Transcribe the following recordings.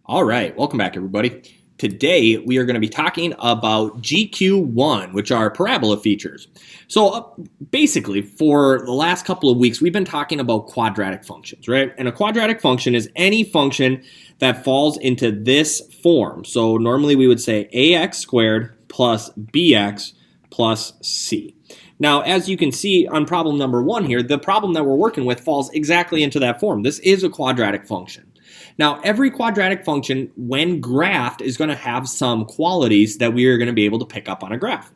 All right, welcome back everybody. Today we are going to be talking about GQ1, which are parabola features. So basically for the last couple of weeks we've been talking about quadratic functions, right? And a quadratic function is any function that falls into this form. So normally we would say ax squared plus bx plus c. Now, as you can see on problem number 1 here, the problem that we're working with falls exactly into that form. This is a quadratic function. Now, every quadratic function, when graphed, is going to have some qualities that we are going to be able to pick up on a graph.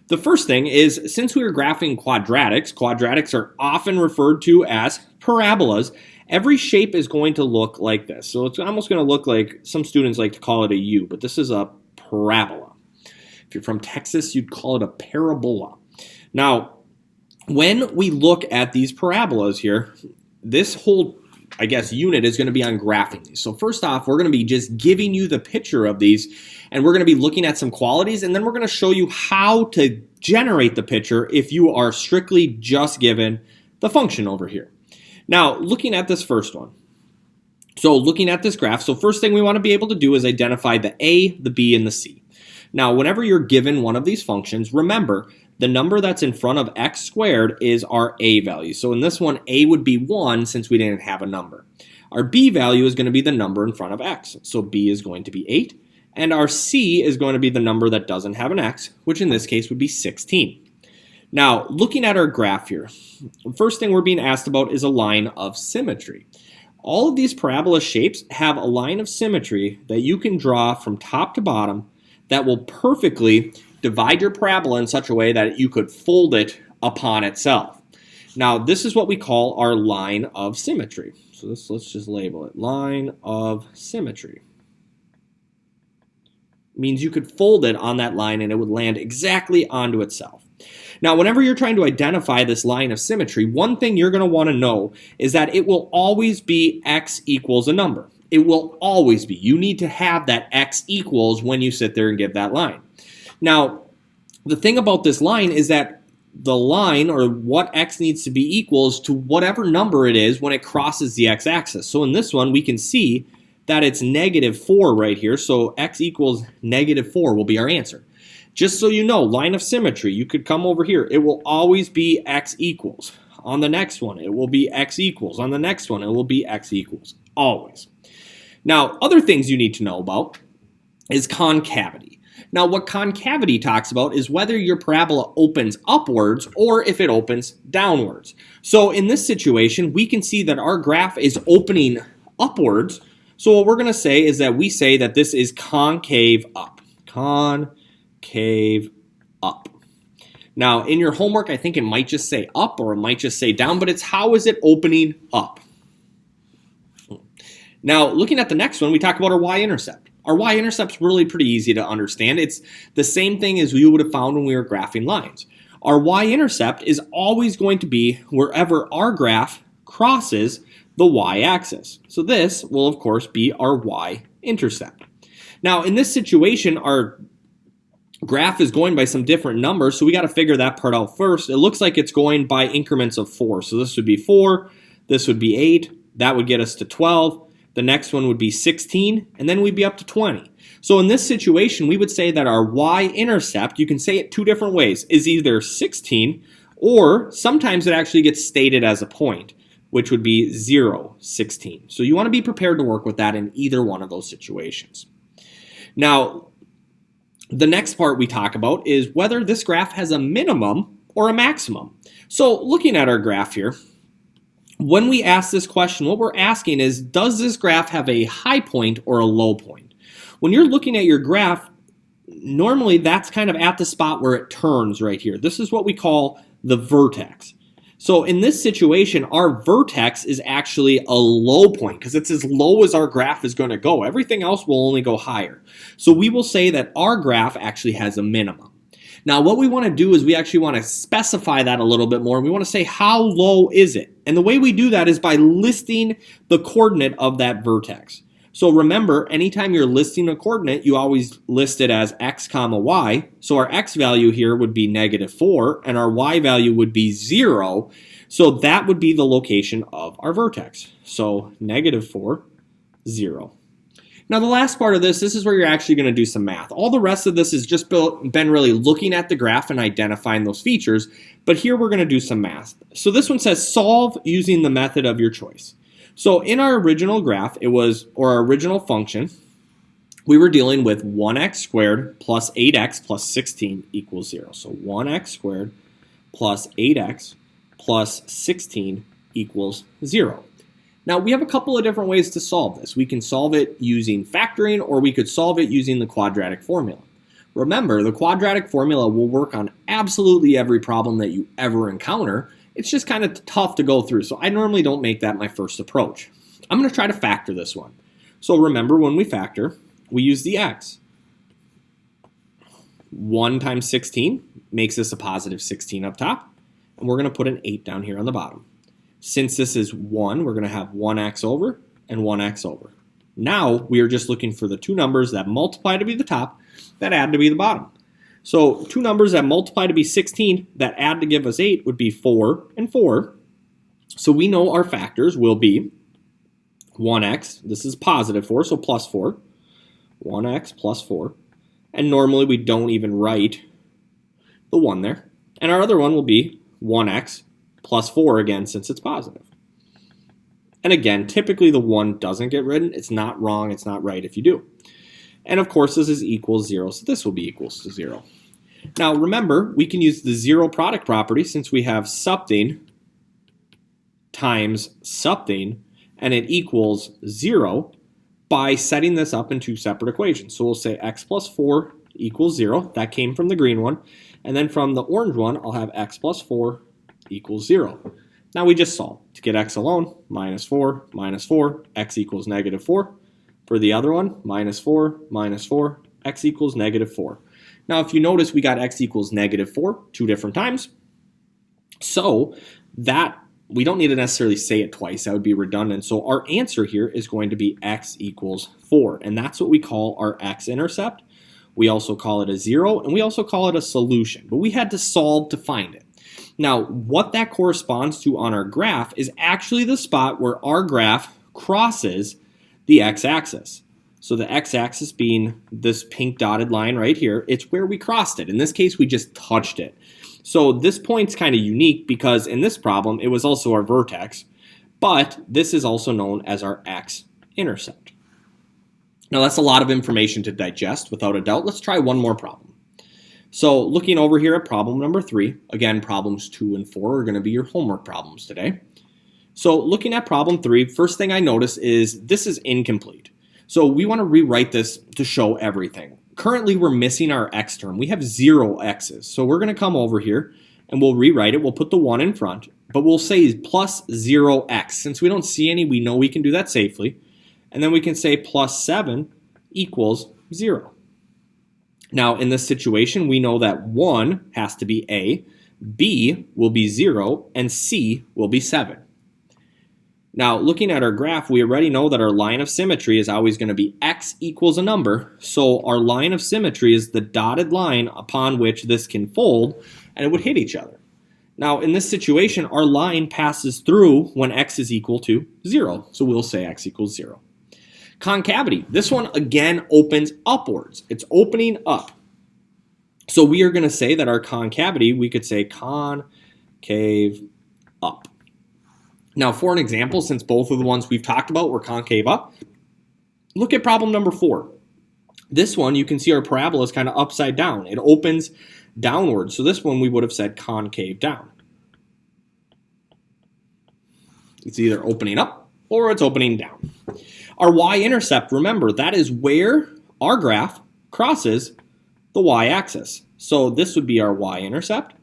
The first thing is, since we are graphing quadratics are often referred to as parabolas. Every shape is going to look like this. So it's almost going to look like, some students like to call it a U, but this is a parabola. If you're from Texas, you'd call it a parabola. Now, when we look at these parabolas here, this whole unit is going to be on graphing these. So first off, we're going to be just giving you the picture of these, and we're going to be looking at some qualities, and then we're going to show you how to generate the picture if you are strictly just given the function over here. Now, looking at this first one. So looking at this graph, so first thing we want to be able to do is identify the A, the B, and the C. Now, whenever you're given one of these functions, remember, the number that's in front of x squared is our a value. So in this one, a would be 1 since we didn't have a number. Our b value is going to be the number in front of x. So b is going to be 8. And our c is going to be the number that doesn't have an x, which in this case would be 16. Now, looking at our graph here, the first thing we're being asked about is a line of symmetry. All of these parabola shapes have a line of symmetry that you can draw from top to bottom that will perfectly divide your parabola in such a way that you could fold it upon itself. Now, this is what we call our line of symmetry. So let's just label it line of symmetry. It means you could fold it on that line and it would land exactly onto itself. Now, whenever you're trying to identify this line of symmetry, one thing you're going to want to know is that it will always be x equals a number. It will always be. You need to have that x equals when you sit there and give that line. Now, the thing about this line is that the line, or what x needs to be, equals to whatever number it is when it crosses the x-axis. So in this one, we can see that it's -4 right here, so x equals -4 will be our answer. Just so you know, line of symmetry, you could come over here. It will always be x equals. On the next one, it will be x equals. On the next one, it will be x equals. Always. Now, other things you need to know about is concavity. Now, what concavity talks about is whether your parabola opens upwards or if it opens downwards. So in this situation, we can see that our graph is opening upwards. So what we're going to say is that we say that this is concave up. Concave up. Now, in your homework, I think it might just say up or it might just say down, but it's how is it opening up? Now, looking at the next one, we talk about our y-intercept. Our y-intercept's really pretty easy to understand. It's the same thing as we would have found when we were graphing lines. Our y-intercept is always going to be wherever our graph crosses the y-axis. So this will, of course, be our y-intercept. Now, in this situation, our graph is going by some different numbers, so we got to figure that part out first. It looks like it's going by increments of 4. So this would be 4, this would be 8, that would get us to 12. The next one would be 16, and then we'd be up to 20. So in this situation, we would say that our y-intercept, you can say it two different ways, is either 16, or sometimes it actually gets stated as a point, which would be 0, 16. So you want to be prepared to work with that in either one of those situations. Now, the next part we talk about is whether this graph has a minimum or a maximum. So looking at our graph here, when we ask this question, what we're asking is, does this graph have a high point or a low point? When you're looking at your graph, normally that's kind of at the spot where it turns right here. This is what we call the vertex. So in this situation, our vertex is actually a low point because it's as low as our graph is going to go. Everything else will only go higher. So we will say that our graph actually has a minimum. Now, what we want to do is we actually want to specify that a little bit more. We want to say how low is it? And the way we do that is by listing the coordinate of that vertex. So remember, anytime you're listing a coordinate, you always list it as x comma y. So our x value here would be -4 and our y value would be 0. So that would be the location of our vertex. So -4, 0. Now the last part of this is where you're actually going to do some math. All the rest of this has just been really looking at the graph and identifying those features, but here we're going to do some math. So this one says solve using the method of your choice. So in our original graph, our original function, we were dealing with 1x squared plus 8x plus 16 equals 0. So 1x squared plus 8x plus 16 equals 0. Now, we have a couple of different ways to solve this. We can solve it using factoring, or we could solve it using the quadratic formula. Remember, the quadratic formula will work on absolutely every problem that you ever encounter. It's just kind of tough to go through, so I normally don't make that my first approach. I'm going to try to factor this one. So remember, when we factor, we use the x. 1 times 16 makes this a positive 16 up top, and we're going to put an 8 down here on the bottom. Since this is 1, we're going to have 1x over and 1x over. Now, we are just looking for the two numbers that multiply to be the top, that add to be the bottom. So, two numbers that multiply to be 16, that add to give us 8 would be 4 and 4. So, we know our factors will be 1x, this is positive 4, so plus 4. 1x plus 4. And normally, we don't even write the 1 there. And our other one will be 1x plus 4 again, since it's positive. And again, typically the 1 doesn't get written. It's not wrong, it's not right if you do. And of course, this is equals 0, so this will be equals to 0. Now remember, we can use the zero product property since we have something times something, and it equals 0 by setting this up in two separate equations. So we'll say x plus 4 equals 0. That came from the green one. And then from the orange one, I'll have x plus 4 equals 0. Now we just solve. To get x alone, minus 4, x equals negative 4. For the other one, minus 4, x equals negative 4. Now if you notice, we got x equals negative 4 two different times. So that we don't need to necessarily say it twice. That would be redundant. So our answer here is going to be x equals 4. And that's what we call our x-intercept. We also call it a 0, and we also call it a solution. But we had to solve to find it. Now, what that corresponds to on our graph is actually the spot where our graph crosses the x-axis. So the x-axis being this pink dotted line right here, it's where we crossed it. In this case, we just touched it. So this point's kind of unique because in this problem, it was also our vertex, but this is also known as our x-intercept. Now, that's a lot of information to digest, without a doubt. Let's try one more problem. So looking over here at problem number 3, again, problems 2 and 4 are going to be your homework problems today. So looking at problem 3, first thing I notice is this is incomplete. So we want to rewrite this to show everything. Currently, we're missing our x term. We have 0 x's. So we're going to come over here and we'll rewrite it. We'll put the 1 in front, but we'll say plus 0x. Since we don't see any, we know we can do that safely. And then we can say plus 7 equals 0. Now, in this situation, we know that 1 has to be A, B will be 0, and C will be 7. Now, looking at our graph, we already know that our line of symmetry is always going to be x equals a number. So our line of symmetry is the dotted line upon which this can fold, and it would hit each other. Now, in this situation, our line passes through when x is equal to 0. So we'll say x equals 0. Concavity. This one, again, opens upwards. It's opening up. So we are going to say that our concavity, we could say concave up. Now, for an example, since both of the ones we've talked about were concave up, look at problem number 4. This one, you can see our parabola is kind of upside down. It opens downward. So this one, we would have said concave down. It's either opening up or it's opening down. Our y-intercept, remember, that is where our graph crosses the y-axis. So this would be our y-intercept.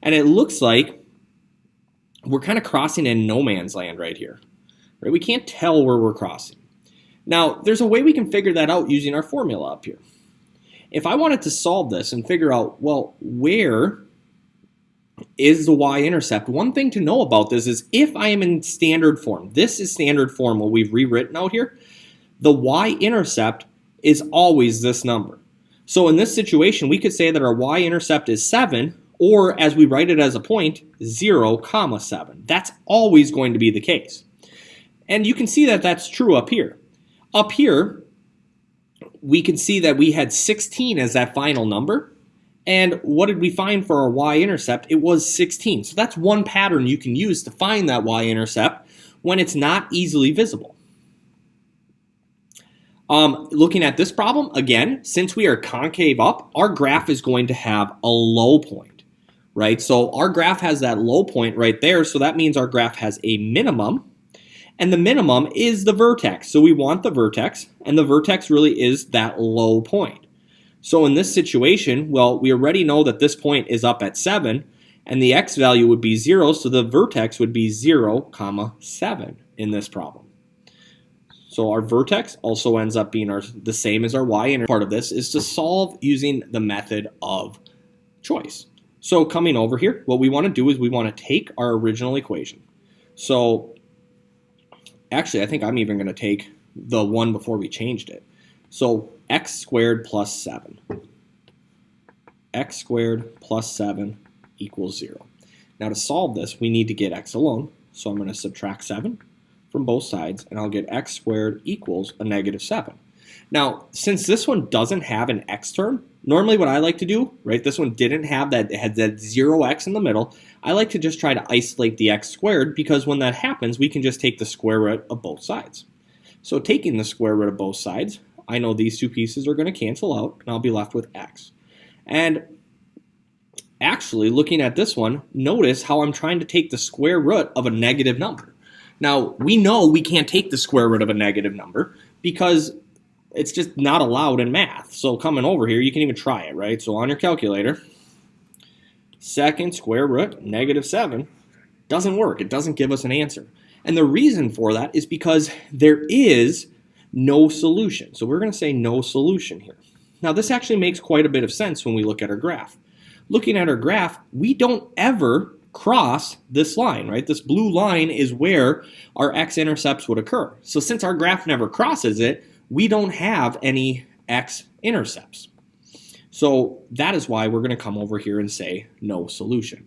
And it looks like we're kind of crossing in no man's land right here. Right? We can't tell where we're crossing. Now, there's a way we can figure that out using our formula up here. If I wanted to solve this and figure out, well, where is the y-intercept, one thing to know about this is if I am in standard form, this is standard form what we've rewritten out here, the y-intercept is always this number. So in this situation, we could say that our y-intercept is 7, or as we write it as a point, 0, 7. That's always going to be the case. And you can see that that's true up here. Up here, we can see that we had 16 as that final number. And what did we find for our y-intercept? It was 16. So that's one pattern you can use to find that y-intercept when it's not easily visible. Looking at this problem, again, since we are concave up, our graph is going to have a low point, right? So our graph has that low point right there, so that means our graph has a minimum, and the minimum is the vertex. So we want the vertex, and the vertex really is that low point. So in this situation, well, we already know that this point is up at 7, and the x value would be 0, so the vertex would be 0, 7 in this problem. So our vertex also ends up being the same as our y-intercept. Part of this is to solve using the method of choice. So coming over here, what we want to do is we want to take our original equation. So actually, I think I'm even going to take the one before we changed it. So x squared plus 7. X squared plus 7 equals 0. Now to solve this, we need to get x alone. So I'm going to subtract 7 from both sides, and I'll get x squared equals a negative 7. Now, since this one doesn't have an x term, normally what I like to do, right, this one didn't have that, it had that 0x in the middle, I like to just try to isolate the x squared, because when that happens, we can just take the square root of both sides. So taking the square root of both sides, I know these two pieces are going to cancel out, and I'll be left with x. And actually, looking at this one, notice how I'm trying to take the square root of a negative number. Now, we know we can't take the square root of a negative number because it's just not allowed in math. So coming over here, you can even try it, right? So on your calculator, second square root, negative 7, doesn't work. It doesn't give us an answer. And the reason for that is because there is no solution. So we're going to say no solution here. Now, this actually makes quite a bit of sense when we look at our graph. Looking at our graph, we don't ever cross this line, right? This blue line is where our x-intercepts would occur. So since our graph never crosses it, we don't have any x-intercepts. So that is why we're going to come over here and say no solution.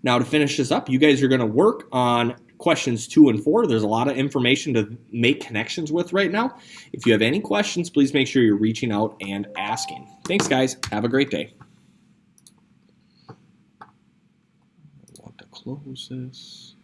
Now to finish this up, you guys are going to work on questions 2 and 4. There's a lot of information to make connections with right now. If you have any questions, please make sure you're reaching out and asking. Thanks, guys. Have a great day. Close this.